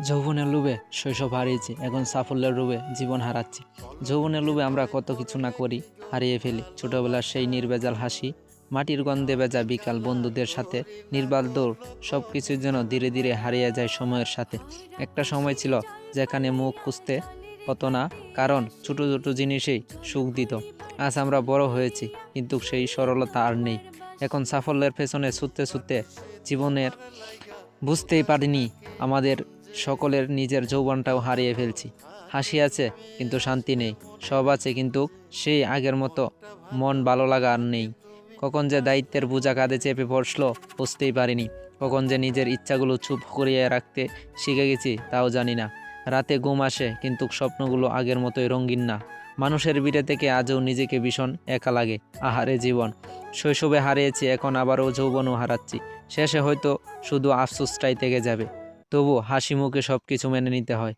যৌবনের লোভে শৈশব হারিয়েছি, এখন সাফল্যের লোভে জীবন হারাচ্ছি। যৌবনের লোভে আমরা কত কিছু না করি, হারিয়ে ফেলি ছোটবেলার সেই নির্ভেজাল হাসি, মাটির গন্ধে ভেজা বিকাল, বন্ধুদের সাথে নির্বাল দৌড়, সব কিছুই যেন ধীরে ধীরে হারিয়ে যায় সময়ের সাথে। একটা সময় ছিল যেখানে মুখ খুঁজতে হতো না, কারণ ছোট ছোট জিনিসেই সুখ দিত। আজ আমরা বড় হয়েছি, কিন্তু সেই সরলতা আর নেই। এখন সাফল্যের পেছনে ছুটতে ছুটতে জীবনের বুঝতেই পারিনি আমাদের সকলের নিজের যৌবনটাও হারিয়ে ফেলছি। হাসি আছে কিন্তু শান্তি নেই, সব আছে কিন্তু সেই আগের মতো মন ভালো লাগা আর নেই। কখন যে দায়িত্বের বোঝা কাঁধে চেপে বসলো বুঝতেই পারিনি। কখন যে নিজের ইচ্ছাগুলো চুপ করিয়ে রাখতে শিখে গেছি তাও জানি না। রাতে ঘুম আসে কিন্তু স্বপ্নগুলো আগের মতোই রঙিন না। মানুষের ভিড়ে থেকে আজও নিজেকে ভীষণ একা লাগে। আহারে জীবন, শৈশবে হারিয়েছি, এখন আবারও যৌবনও হারাচ্ছি। শেষে হয়তো শুধু আফসোসটাই থেকে যাবে। তবু হাসি মুখে সব কিছু মেনে নিতে হয়।